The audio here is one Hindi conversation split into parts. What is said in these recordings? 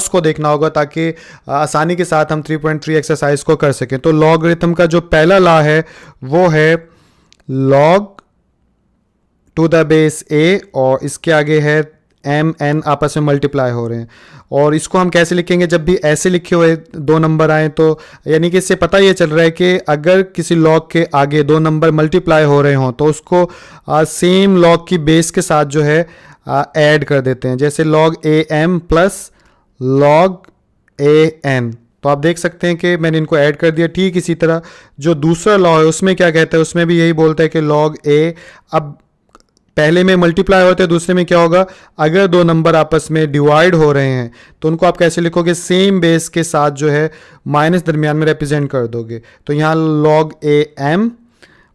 को देखना होगा ताकि आसानी के साथ हम 3.3 एक्सरसाइज को कर सकें। तो लॉगरिथम का जो पहला लॉ है वो है लॉग टू द बेस ए, और इसके आगे है एम एन आपस में मल्टीप्लाई हो रहे हैं। और इसको हम कैसे लिखेंगे, जब भी ऐसे लिखे हुए दो नंबर आए तो यानी कि इससे पता ये चल रहा है कि अगर किसी लॉग के आगे दो नंबर मल्टीप्लाई हो रहे हों तो उसको सेम लॉग की बेस के साथ जो है ऐड कर देते हैं। जैसे log a m plus log a n, तो आप देख सकते हैं कि मैंने इनको ऐड कर दिया। ठीक इसी तरह जो दूसरा लॉ है उसमें क्या कहता है, उसमें भी यही बोलता है कि लॉग ए, अब पहले में मल्टीप्लाई होते हैं, दूसरे में क्या होगा, अगर दो नंबर आपस में डिवाइड हो रहे हैं तो उनको आप कैसे लिखोगे, सेम बेस के साथ जो है माइनस दरमियान में रिप्रेजेंट कर दोगे। तो यहाँ log a m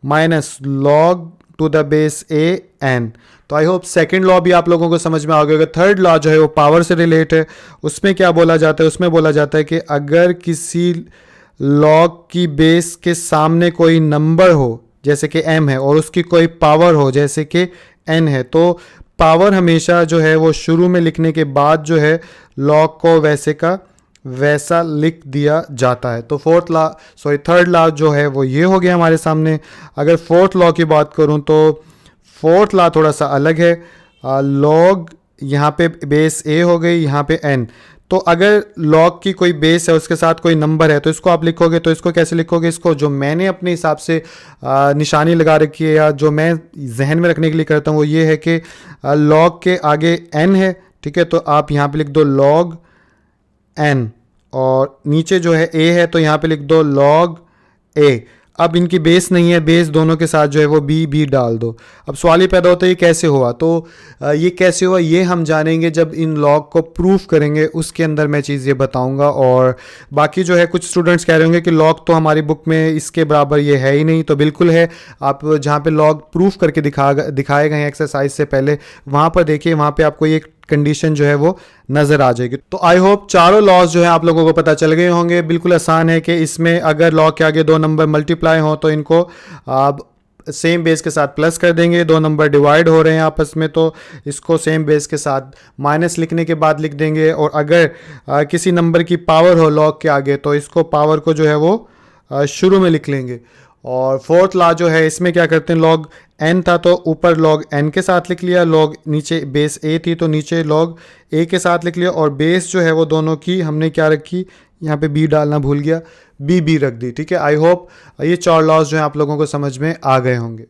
minus log to the base a n. तो आई होप सेकंड लॉ भी आप लोगों को समझ में आ गया होगा। थर्ड लॉ जो है वो पावर से रिलेट है। उसमें क्या बोला जाता है, उसमें बोला जाता है कि अगर किसी लॉग की बेस के सामने कोई नंबर हो जैसे कि m है और उसकी कोई पावर हो जैसे कि n है, तो पावर हमेशा जो है वो शुरू में लिखने के बाद जो है लॉग को वैसे का वैसा लिख दिया जाता है। तो थर्ड लॉ जो है वो ये हो गया हमारे सामने। अगर फोर्थ लॉ की बात करूं तो फोर्थ लॉ थोड़ा सा अलग है। लॉग यहाँ पे बेस a हो गई, यहाँ पे n। तो अगर लॉग की कोई बेस है उसके साथ कोई नंबर है तो इसको आप लिखोगे, तो इसको कैसे लिखोगे, इसको जो मैंने अपने हिसाब से निशानी लगा रखी है या जो मैं जहन में रखने के लिए करता हूँ वो ये है कि लॉग के आगे n है, ठीक है, तो आप यहाँ पे लिख दो लॉग n, और नीचे जो है a है तो यहाँ पे लिख दो लॉग a। अब इनकी बेस नहीं है, बेस दोनों के साथ जो है वो बी डाल दो। अब सवाल ये पैदा होता है ये कैसे हुआ, तो ये कैसे हुआ ये हम जानेंगे जब इन लॉग को प्रूफ करेंगे, उसके अंदर मैं चीज़ ये बताऊंगा। और बाकी जो है कुछ स्टूडेंट्स कह रहे होंगे कि लॉग तो हमारी बुक में इसके बराबर ये है ही नहीं, तो बिल्कुल है। आप जहाँ पे लॉग प्रूफ करके दिखाए गए हैं एक्सरसाइज से पहले, वहाँ पर देखिए, वहाँ पर आपको ये कंडीशन जो है वो नज़र आ जाएगी। तो आई होप चारों लॉज जो है आप लोगों को पता चल गए होंगे। बिल्कुल आसान है कि इसमें अगर लॉग के आगे दो नंबर मल्टीप्लाई हो तो इनको आप सेम बेस के साथ प्लस कर देंगे। दो नंबर डिवाइड हो रहे हैं आपस में तो इसको सेम बेस के साथ माइनस लिखने के बाद लिख देंगे। और अगर किसी नंबर की पावर हो लॉग के आगे तो इसको पावर को जो है वो शुरू में लिख लेंगे। और फोर्थ लॉ जो है इसमें क्या करते हैं, लॉग n था तो ऊपर लॉग n के साथ लिख लिया, लॉग नीचे बेस a थी तो नीचे लॉग a के साथ लिख लिया, और बेस जो है वो दोनों की हमने क्या रखी, यहाँ पे b डालना भूल गया, b रख दी। ठीक है, आई होप ये चार लॉज जो है आप लोगों को समझ में आ गए होंगे।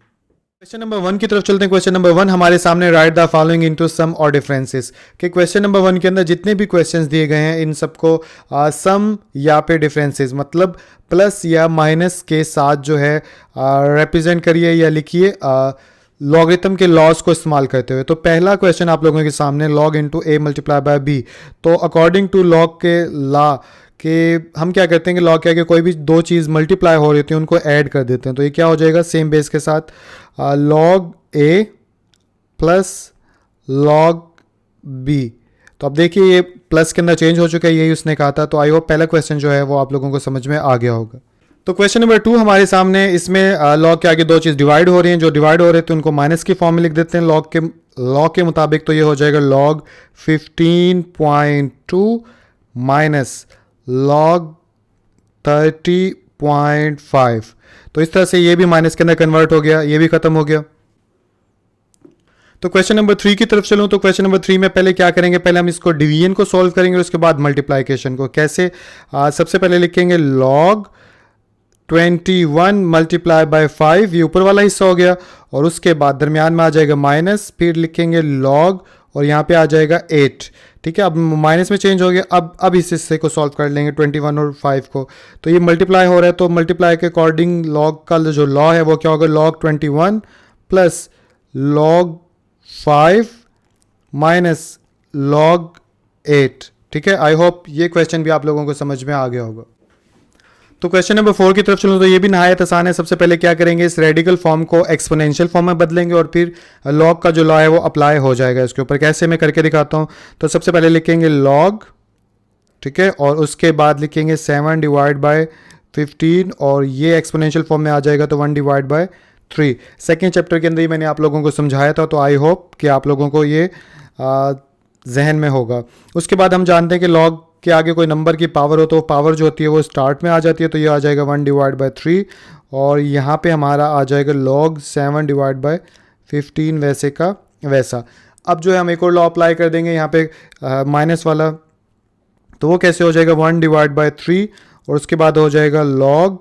क्वेश्चन नंबर 1 की तरफ चलते हैं। क्वेश्चन नंबर 1 हमारे सामने, right the following into some और डिफरेंसेस। कि क्वेश्चन नंबर 1 के अंदर जितने भी क्वेश्चंस दिए गए हैं इन सबको सम या पे डिफरेंसेस मतलब प्लस या माइनस के साथ जो है रिप्रेजेंट करिए या लिखिए लॉगरिथम के लॉज को इस्तेमाल करते हुए। तो पहला क्वेश्चन आप लोगों के सामने, log into a multiply by b. तो अकॉर्डिंग टू लॉग के लॉ कि हम क्या करते हैं कि लॉग के आगे कोई भी दो चीज़ मल्टीप्लाई हो रही होती है उनको ऐड कर देते हैं। तो ये क्या हो जाएगा, सेम बेस के साथ लॉग ए प्लस लॉग बी। तो अब देखिए ये प्लस के अंदर चेंज हो चुका है, यही उसने कहा था। तो आई होप पहला क्वेश्चन जो है वो आप लोगों को समझ में आ गया होगा। तो क्वेश्चन नंबर 2 हमारे सामने, इसमें लॉग के आगे दो चीज़ डिवाइड हो रही हैं, जो डिवाइड हो रहे थे उनको माइनस की फॉर्म में लिख देते हैं लॉग के मुताबिक। तो ये हो जाएगा लॉग 15.2 माइनस लॉग 30.5। तो इस तरह से ये भी माइनस के अंदर कन्वर्ट हो गया, ये भी खत्म हो गया। तो क्वेश्चन नंबर 3 की तरफ चलूँ तो क्वेश्चन नंबर 3 में पहले क्या करेंगे, पहले हम इसको डिवीजन को सॉल्व करेंगे और उसके बाद मल्टीप्लाइकेशन को। कैसे, सबसे पहले लिखेंगे लॉग 21 मल्टीप्लाई बाय 5, ये ऊपर वाला हिस्सा हो गया, और उसके बाद दरमियान में आ जाएगा माइनस, फिर लिखेंगे लॉग और यहाँ पे आ जाएगा 8। ठीक है, अब माइनस में चेंज हो गया। अब इस हिस्से को सॉल्व कर लेंगे 21 और 5 को। तो ये मल्टीप्लाई हो रहा है तो मल्टीप्लाई के अकॉर्डिंग लॉग का जो लॉ है वो क्या होगा, log 21 plus log 5 minus log 8। ठीक है, आई होप ये क्वेश्चन भी आप लोगों को समझ में आ गया होगा। तो क्वेश्चन नंबर 4 की तरफ चलूँ तो ये भी नहायत आसान है। सबसे पहले क्या करेंगे, इस रेडिकल फॉर्म को एक्सपोनेंशियल फॉर्म में बदलेंगे और फिर लॉग का जो लॉ है वो अप्लाई हो जाएगा इसके ऊपर। कैसे, मैं करके दिखाता हूँ। तो सबसे पहले लिखेंगे लॉग, ठीक है, और उसके बाद लिखेंगे 7 डिवाइड बाय 15, और ये एक्सपोनेंशियल फॉर्म में आ जाएगा तो 1 डिवाइड बाय 3। सेकेंड चैप्टर के अंदर ही मैंने आप लोगों को समझाया था, तो आई होप कि आप लोगों को ये जहन में होगा। उसके बाद हम जानते हैं कि लॉग के आगे कोई नंबर की पावर हो तो पावर जो होती है वो स्टार्ट में आ जाती है, तो ये आ जाएगा 1/3 और यहाँ पे हमारा आ जाएगा log 7/15 वैसे का वैसा। अब जो है हम एक और लॉ अप्लाई कर देंगे यहाँ पे माइनस वाला, तो वो कैसे हो जाएगा 1/3 और उसके बाद हो जाएगा log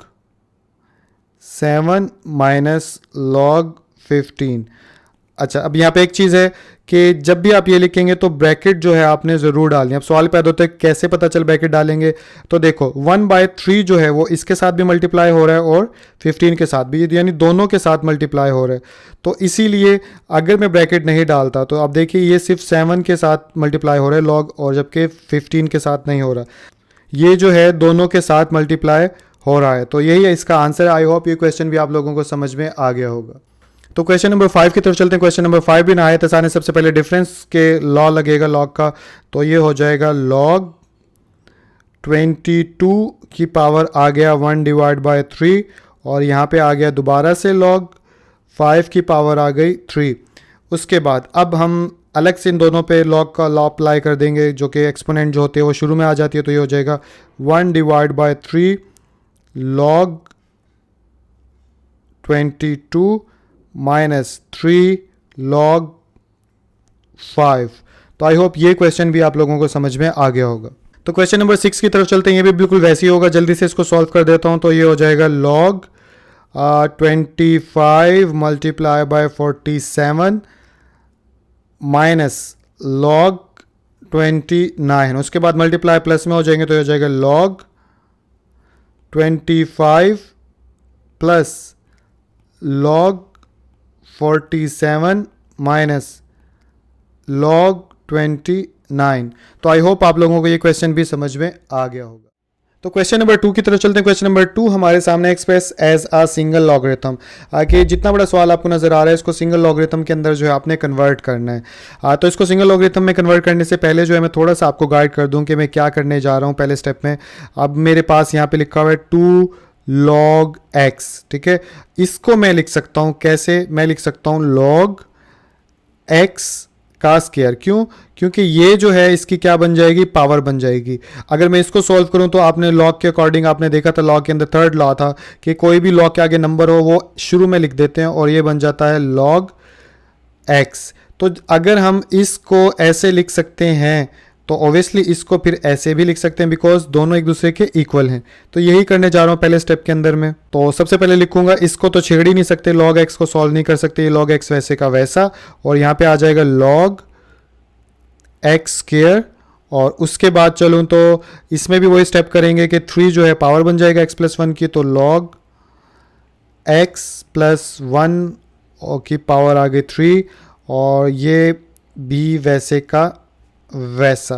7 माइनस log 15। अच्छा, अब यहाँ पे एक चीज़ है कि जब भी आप ये लिखेंगे तो ब्रैकेट जो है आपने ज़रूर डालनी है। अब सवाल पैदा होता है कैसे पता चल ब्रैकेट डालेंगे, तो देखो 1/3 जो है वो इसके साथ भी मल्टीप्लाई हो रहा है और 15 के साथ भी, यानी दोनों के साथ मल्टीप्लाई हो रहा है। तो इसीलिए अगर मैं ब्रैकेट नहीं डालता तो आप देखिए ये सिर्फ 7 के साथ मल्टीप्लाई हो रहा है लॉग, और जबकि 15 के साथ नहीं हो रहा। ये जो है दोनों के साथ मल्टीप्लाई हो रहा है। तो यही है इसका आंसर। आई होप ये क्वेश्चन भी आप लोगों को समझ में आ गया होगा। तो क्वेश्चन नंबर 5 की तरफ चलते हैं। क्वेश्चन नंबर 5 भी नहायत आसान है। सबसे पहले डिफरेंस के लॉ लगेगा लॉग का, तो ये हो जाएगा log 22 की पावर आ गया 1/3 और यहाँ पे आ गया दोबारा से log 5 की पावर आ गई 3। उसके बाद अब हम अलग से इन दोनों पे log का लॉ अप्लाई कर देंगे, जो कि एक्सपोनेंट जो होते हैं वो शुरू में आ जाती है, तो ये हो जाएगा 1/3 log 22 माइनस 3 log 5। तो आई होप ये क्वेश्चन भी आप लोगों को समझ में आ गया होगा। तो क्वेश्चन नंबर 6 की तरफ चलते हैं। ये भी बिल्कुल वैसे ही होगा, जल्दी से इसको सॉल्व कर देता हूँ। तो ये हो जाएगा log 25 multiply by 47 minus log 29, उसके बाद मल्टीप्लाई प्लस में हो जाएंगे, तो ये हो जाएगा log 25 plus log 47 minus log 29। तो आई होप आप लोगों को ये क्वेश्चन भी समझ में आ गया होगा। तो क्वेश्चन नंबर 2 की तरफ चलते हैं। क्वेश्चन नंबर 2 हमारे सामने express as a single logarithm. आगे जितना बड़ा सवाल आपको नजर आ रहा है इसको सिंगल लॉगरिथम के अंदर जो है आपने कन्वर्ट करना है। तो इसको सिंगल लॉगरिथम में कन्वर्ट करने से पहले जो है मैं थोड़ा सा आपको गाइड कर दूं कि मैं क्या करने जा रहा हूं पहले स्टेप में। अब मेरे पास यहाँ पे लिखा हुआ है 2 log x, ठीक है। इसको मैं लिख सकता हूं कैसे, मैं लिख सकता हूं log x का स्क्वायर। क्यों? क्योंकि ये जो है इसकी क्या बन जाएगी, पावर बन जाएगी। अगर मैं इसको सॉल्व करूं तो आपने लॉग के अकॉर्डिंग आपने देखा था लॉग के अंदर थर्ड लॉ था कि कोई भी लॉग के आगे नंबर हो वो शुरू में लिख देते हैं और ये बन जाता है log x। तो अगर हम इसको ऐसे लिख सकते हैं तो ऑब्वियसली इसको फिर ऐसे भी लिख सकते हैं, बिकॉज दोनों एक दूसरे के इक्वल हैं। तो यही करने जा रहा हूँ पहले स्टेप के अंदर में। तो सबसे पहले लिखूंगा, इसको तो छेड़ ही नहीं सकते, log x को सॉल्व नहीं कर सकते, ये log x वैसे का वैसा, और यहाँ पे आ जाएगा log x स्क्वायर। और उसके बाद चलूँ तो इसमें भी वही स्टेप करेंगे कि 3 जो है पावर बन जाएगा x + 1 की, तो log x + 1 की पावर आ गई 3 और ये भी वैसे का वैसा।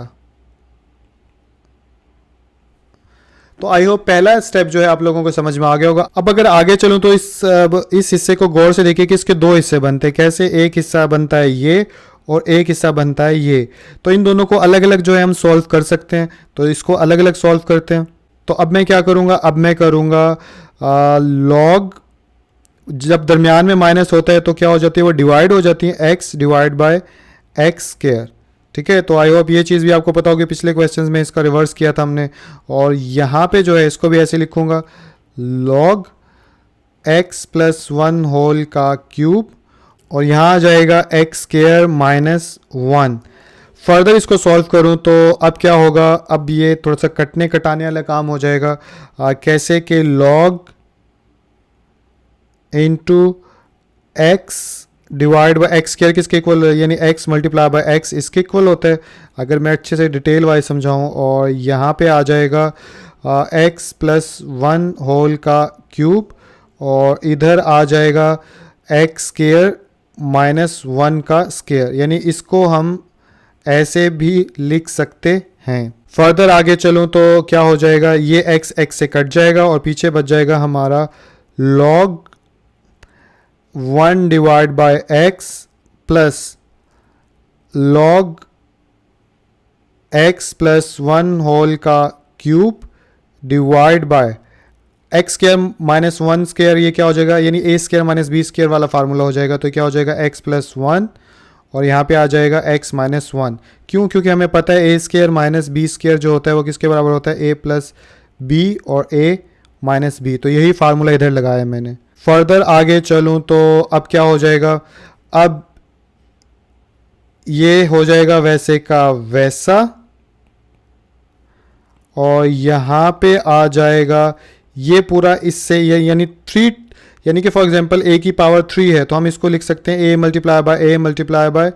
तो आई होप पहला स्टेप जो है आप लोगों को समझ में आ गया होगा। अब अगर आगे चलूं तो इस हिस्से को गौर से देखिए कि इसके 2 हिस्से बनते हैं। कैसे? एक हिस्सा बनता है ये और एक हिस्सा बनता है ये। तो इन दोनों को अलग अलग जो है हम सॉल्व कर सकते हैं, तो इसको अलग अलग सॉल्व करते हैं। तो अब मैं क्या करूंगा, अब मैं करूंगा log, जब दरमियान में माइनस होता है तो क्या हो जाती है, वो डिवाइड हो जाती है x divide by x square, ठीक है। तो आई होप ये चीज़ भी आपको पता होगी, पिछले क्वेश्चंस में इसका रिवर्स किया था हमने। और यहाँ पे जो है इसको भी ऐसे लिखूंगा log x + 1 होल का क्यूब और यहाँ आ जाएगा x स्क्वायर माइनस 1। फर्दर इसको सॉल्व करूँ तो अब क्या होगा, अब ये थोड़ा सा कटने कटाने वाला काम हो जाएगा। कैसे कि log into x divide by x square किसके इक्वल, यानी x मल्टीप्लाई बाई x इसके इक्वल होता है, अगर मैं अच्छे से डिटेल वाइज समझाऊँ। और यहाँ पे आ जाएगा x + 1 होल का क्यूब और इधर आ जाएगा x स्क्वायर माइनस 1 का स्क्वायर, यानी इसको हम ऐसे भी लिख सकते हैं। फर्दर आगे चलूँ तो क्या हो जाएगा, ये x से कट जाएगा और पीछे बच जाएगा हमारा log 1 divide by x plus log x + 1 whole का cube divide by x square minus 1 square, ये क्या हो जाएगा, यानी a square minus b square वाला फार्मूला हो जाएगा। तो क्या हो जाएगा x + 1 और यहाँ पे आ जाएगा x माइनस वन। क्यों? क्योंकि हमें पता है ए स्केयर माइनस बी स्केयर जो होता है वो किसके बराबर होता है, a प्लस बी और a माइनस बी। तो यही फार्मूला इधर लगाया मैंने। फर्दर आगे चलूँ तो अब क्या हो जाएगा, अब ये हो जाएगा वैसे का वैसा, और यहाँ पे आ जाएगा ये पूरा इससे ये यानी थ्री, यानी कि फॉर एग्जांपल a की पावर 3 है तो हम इसको लिख सकते हैं a मल्टीप्लाई बाय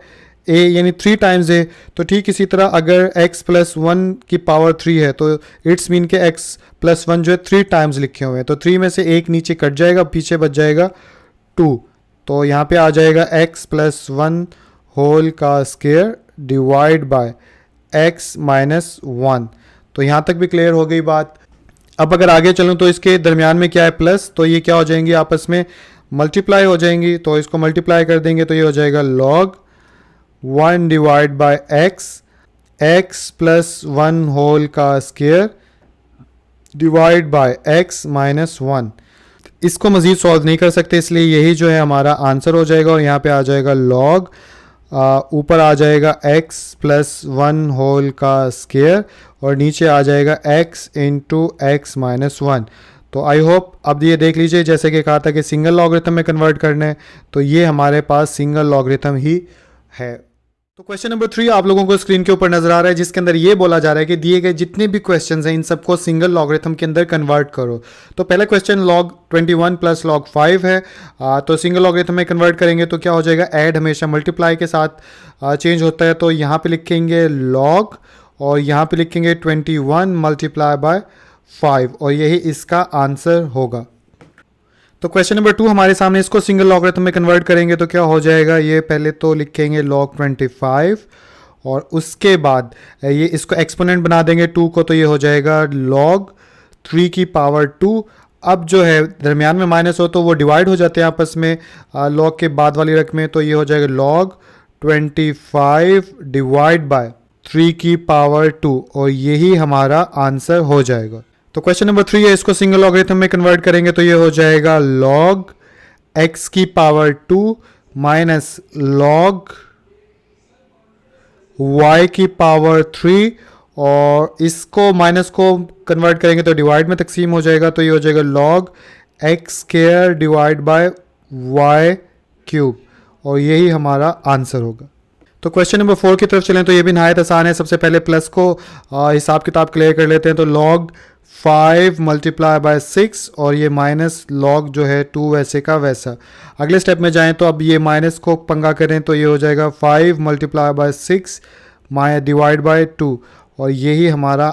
a यानी 3 टाइम्स a। तो ठीक इसी तरह अगर x प्लस वन की पावर 3 है तो इट्स मीन के x प्लस वन जो है 3 टाइम्स लिखे हुए हैं, तो 3 में से एक नीचे कट जाएगा, पीछे बच जाएगा 2। तो यहाँ पे आ जाएगा x प्लस वन होल का square divide by x minus one. तो यहाँ तक भी क्लियर हो गई बात। अब अगर आगे चलूँ तो इसके दरमियान में क्या है प्लस, तो ये क्या हो जाएंगी आपस में मल्टीप्लाई हो जाएंगी। तो इसको मल्टीप्लाई कर देंगे तो ये हो जाएगा log one divide by x plus one whole का square divide by x minus one. इसको मज़ीद सॉल्व नहीं कर सकते, इसलिए यही जो है हमारा आंसर हो जाएगा। और यहाँ पे आ जाएगा लॉग, ऊपर आ जाएगा x प्लस वन होल का स्क्वायर और नीचे आ जाएगा x into x minus one. तो आई होप अब ये देख लीजिए, जैसे कि कहा था कि सिंगल लॉगरिथम में कन्वर्ट करना है, तो ये हमारे पास सिंगल लॉगरिथम ही है। तो क्वेश्चन नंबर 3 आप लोगों को स्क्रीन के ऊपर नजर आ रहा है, जिसके अंदर ये बोला जा रहा है कि दिए गए जितने भी क्वेश्चंस हैं इन सबको सिंगल लॉगरिथम के अंदर कन्वर्ट करो। तो पहला क्वेश्चन log 21 प्लस log 5 है, तो सिंगल लॉगरिथम में कन्वर्ट करेंगे तो क्या हो जाएगा, ऐड हमेशा मल्टीप्लाई के साथ चेंज होता है। तो यहाँ पे लिखेंगे log और यहाँ पे लिखेंगे 21 मल्टीप्लाई बाय 5 और यही इसका आंसर होगा। तो क्वेश्चन नंबर 2 हमारे सामने, इसको सिंगल लॉगरिथम में कन्वर्ट करेंगे तो क्या हो जाएगा, ये पहले तो लिखेंगे log 25 और उसके बाद ये इसको एक्सपोनेंट बना देंगे 2 को, तो ये हो जाएगा log 3 की पावर 2। अब जो है दरमियान में माइनस हो तो वो डिवाइड हो जाते हैं आपस में log के बाद वाली रकमें, तो ये हो जाएगा log 25 डिवाइड बाय 3 की पावर 2 और यही हमारा आंसर हो जाएगा। तो क्वेश्चन नंबर 3 है, इसको सिंगल लॉगरिथम में कन्वर्ट करेंगे तो ये हो जाएगा log x की पावर 2 माइनस log y की पावर 3 और इसको माइनस को कन्वर्ट करेंगे तो डिवाइड में तकसीम हो जाएगा, तो ये हो जाएगा log x square divide bye y cube और यही हमारा आंसर होगा। तो क्वेश्चन नंबर 4 की तरफ चलें तो ये भी नहायत आसान है। सबसे पहले प्लस को हिसाब किताब क्लियर कर लेते हैं। तो log 5 मल्टीप्लाई बाय 6 और ये माइनस log जो है 2 वैसे का वैसा। अगले स्टेप में जाएं तो अब ये माइनस को पंगा करें तो ये हो जाएगा 5 मल्टीप्लाई बाय 6 डिवाइड बाय 2 और यही हमारा